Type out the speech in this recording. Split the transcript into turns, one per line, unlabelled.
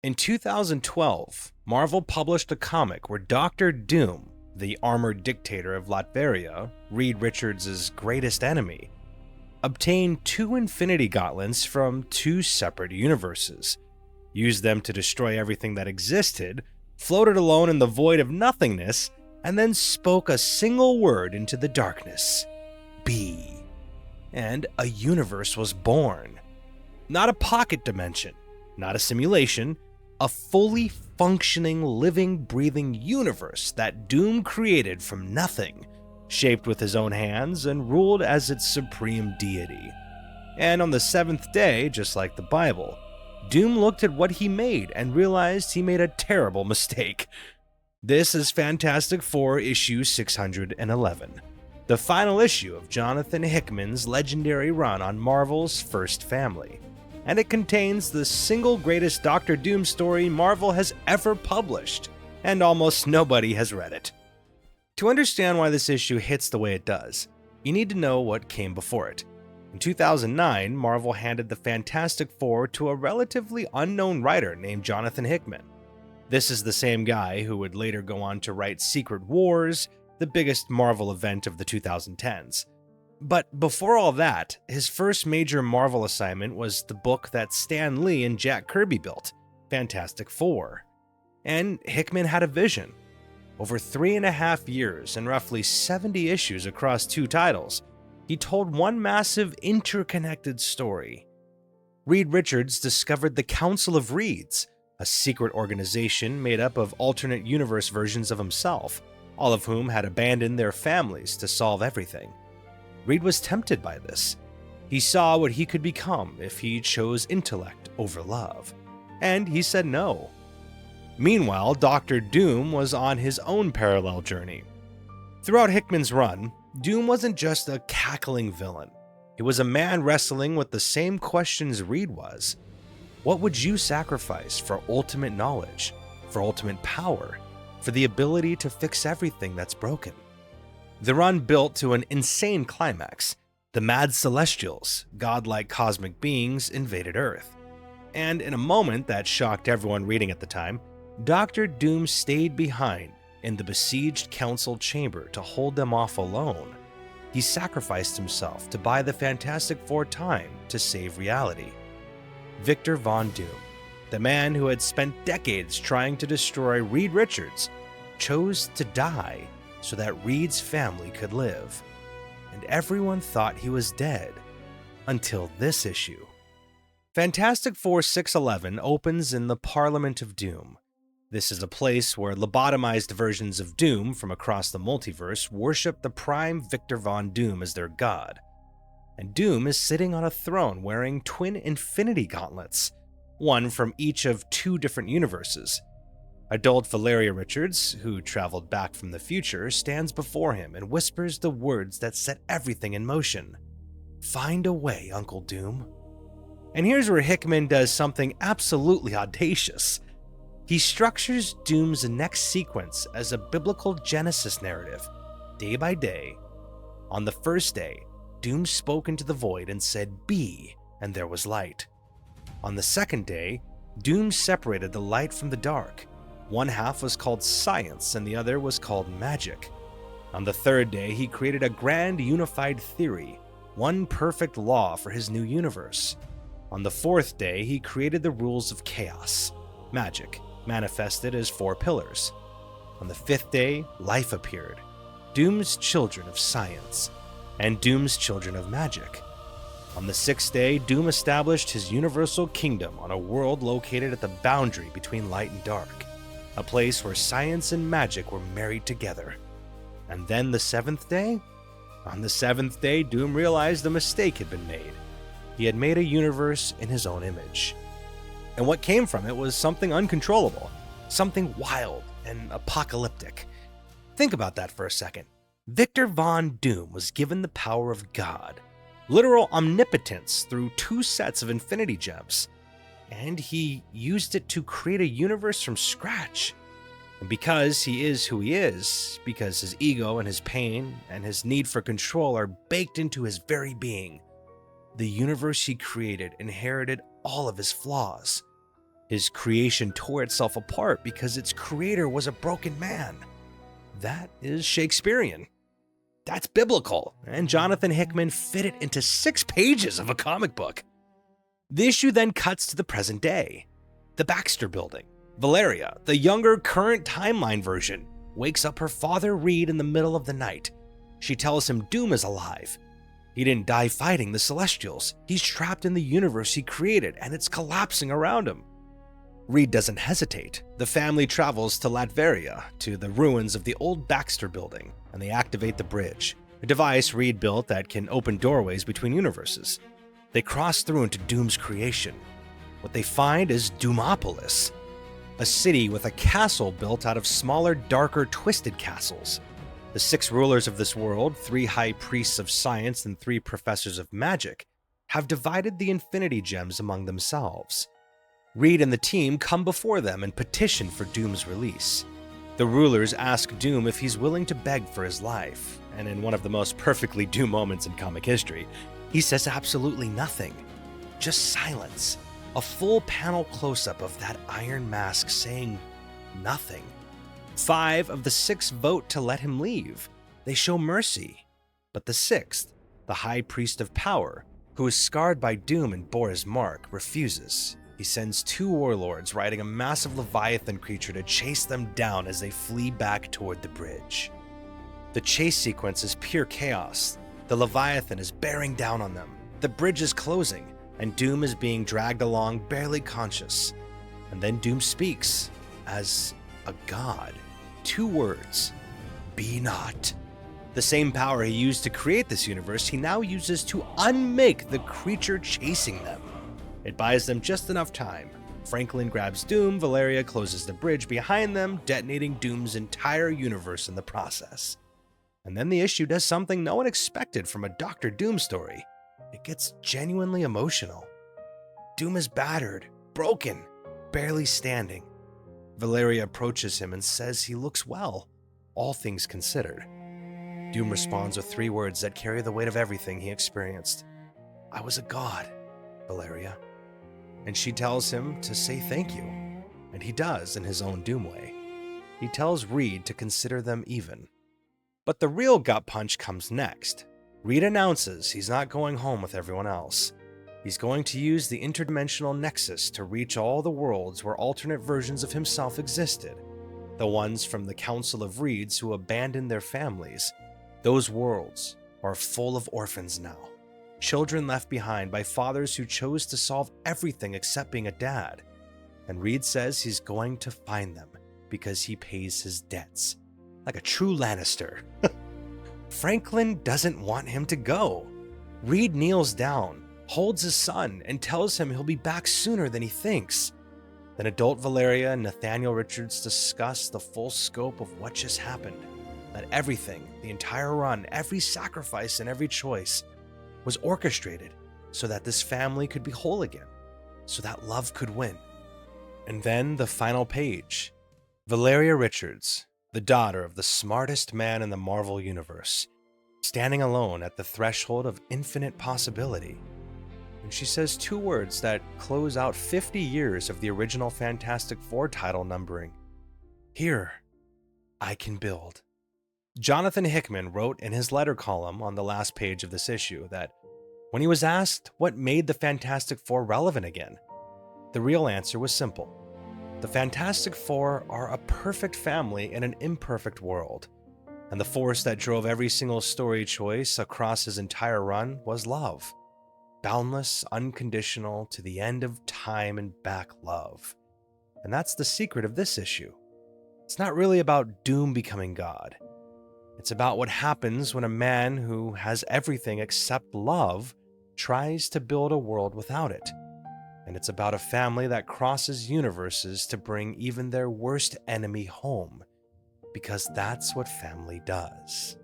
In 2012, Marvel published a comic where Doctor Doom, the armored dictator of Latveria, Reed Richards' greatest enemy, obtained two Infinity Gauntlets from two separate universes, used them to destroy everything that existed, floated alone in the void of nothingness, and then spoke a single word into the darkness: Be. And a universe was born. Not a pocket dimension, not a simulation, a fully functioning, living, breathing universe that Doom created from nothing, shaped with his own hands and ruled as its supreme deity. And on the seventh day, just like the Bible, Doom looked at what he made and realized he made a terrible mistake. This is Fantastic Four issue 611, the final issue of Jonathan Hickman's legendary run on Marvel's First Family, and it contains the single greatest Doctor Doom story Marvel has ever published, and almost nobody has read it. To understand why this issue hits the way it does, you need to know what came before it. In 2009, Marvel handed the Fantastic Four to a relatively unknown writer named Jonathan Hickman. This is the same guy who would later go on to write Secret Wars, the biggest Marvel event of the 2010s. But before all that, his first major Marvel assignment was the book that Stan Lee and Jack Kirby built, Fantastic Four. And Hickman had a vision. Over 3.5 years and roughly 70 issues across two titles, he told one massive interconnected story. Reed Richards discovered the Council of Reeds, a secret organization made up of alternate universe versions of himself, all of whom had abandoned their families to solve everything. Reed was tempted by this. He saw what he could become if he chose intellect over love, and he said no. Meanwhile, Doctor Doom was on his own parallel journey. Throughout Hickman's run, Doom wasn't just a cackling villain. He was a man wrestling with the same questions Reed was. What would you sacrifice for ultimate knowledge, for ultimate power, for the ability to fix everything that's broken? The run built to an insane climax. The mad Celestials, godlike cosmic beings, invaded Earth. And in a moment that shocked everyone reading at the time, Doctor Doom stayed behind in the besieged council chamber to hold them off alone. He sacrificed himself to buy the Fantastic Four time to save reality. Victor Von Doom, the man who had spent decades trying to destroy Reed Richards, chose to die so that Reed's family could live. And everyone thought he was dead, until this issue. Fantastic Four 611 opens in the Parliament of Doom. This is a place where lobotomized versions of Doom from across the multiverse worship the prime Victor Von Doom as their god. And Doom is sitting on a throne wearing twin Infinity Gauntlets, one from each of two different universes. Adult Valeria Richards, who traveled back from the future, stands before him and whispers the words that set everything in motion. Find a way, Uncle Doom. And here's where Hickman does something absolutely audacious. He structures Doom's next sequence as a biblical Genesis narrative, day by day. On the first day, Doom spoke into the void and said, "Be," and there was light. On the second day, Doom separated the light from the dark. One half was called science and the other was called magic. On the third day, he created a grand unified theory, one perfect law for his new universe. On the fourth day, he created the rules of chaos, magic, manifested as 4 pillars. On the fifth day, life appeared, Doom's children of science, and Doom's children of magic. On the sixth day, Doom established his universal kingdom on a world located at the boundary between light and dark, a place where science and magic were married together. And then the seventh day? On the seventh day, Doom realized a mistake had been made. He had made a universe in his own image. And what came from it was something uncontrollable, something wild and apocalyptic. Think about that for a second. Victor Von Doom was given the power of God, literal omnipotence through 2 sets of Infinity Gems, and he used it to create a universe from scratch. And because he is who he is, because his ego and his pain and his need for control are baked into his very being, the universe he created inherited all of his flaws. His creation tore itself apart because its creator was a broken man. That is Shakespearean. That's biblical, and Jonathan Hickman fit it into 6 pages of a comic book. The issue then cuts to the present day. The Baxter Building. Valeria, the younger, current timeline version, wakes up her father Reed in the middle of the night. She tells him Doom is alive. He didn't die fighting the Celestials. He's trapped in the universe he created, and it's collapsing around him. Reed doesn't hesitate. The family travels to Latveria, to the ruins of the old Baxter Building, and they activate the bridge, a device Reed built that can open doorways between universes. They cross through into Doom's creation. What they find is Doomopolis, a city with a castle built out of smaller, darker, twisted castles. The 6 rulers of this world, 3 high priests of science and 3 professors of magic, have divided the Infinity Gems among themselves. Reed and the team come before them and petition for Doom's release. The rulers ask Doom if he's willing to beg for his life, and in one of the most perfectly Doom moments in comic history, he says absolutely nothing. Just silence. A full panel close-up of that iron mask saying nothing. 5 of the 6 vote to let him leave. They show mercy. But the 6th, the High Priest of Power, who is scarred by Doom and bore his mark, refuses. He sends 2 warlords riding a massive Leviathan creature to chase them down as they flee back toward the bridge. The chase sequence is pure chaos. The Leviathan is bearing down on them. The bridge is closing, and Doom is being dragged along barely conscious. And then Doom speaks, as a god. 2 words, be not. The same power he used to create this universe, he now uses to unmake the creature chasing them. It buys them just enough time. Franklin grabs Doom, Valeria closes the bridge behind them, detonating Doom's entire universe in the process. And then the issue does something no one expected from a Dr. Doom story. It gets genuinely emotional. Doom is battered, broken, barely standing. Valeria approaches him and says he looks well, all things considered. Doom responds with 3 words that carry the weight of everything he experienced. I was a god, Valeria. And she tells him to say thank you, and he does in his own Doom way. He tells Reed to consider them even. But the real gut punch comes next. Reed announces he's not going home with everyone else. He's going to use the interdimensional nexus to reach all the worlds where alternate versions of himself existed. The ones from the Council of Reeds who abandoned their families. Those worlds are full of orphans now. Children left behind by fathers who chose to solve everything except being a dad. And Reed says he's going to find them because he pays his debts. Like a true Lannister. Franklin doesn't want him to go. Reed kneels down, holds his son, and tells him he'll be back sooner than he thinks. Then adult Valeria and Nathaniel Richards discuss the full scope of what just happened. That everything, the entire run, every sacrifice and every choice was orchestrated so that this family could be whole again, so that love could win. And then the final page. Valeria Richards, the daughter of the smartest man in the Marvel Universe, standing alone at the threshold of infinite possibility. And she says 2 words that close out 50 years of the original Fantastic Four title numbering. Here, I can build. Jonathan Hickman wrote in his letter column on the last page of this issue that when he was asked what made the Fantastic Four relevant again, the real answer was simple. The Fantastic Four are a perfect family in an imperfect world, and the force that drove every single story choice across his entire run was love. Boundless, unconditional, to the end of time and back love. And that's the secret of this issue. It's not really about Doom becoming God. It's about what happens when a man who has everything except love tries to build a world without it. And it's about a family that crosses universes to bring even their worst enemy home, because that's what family does.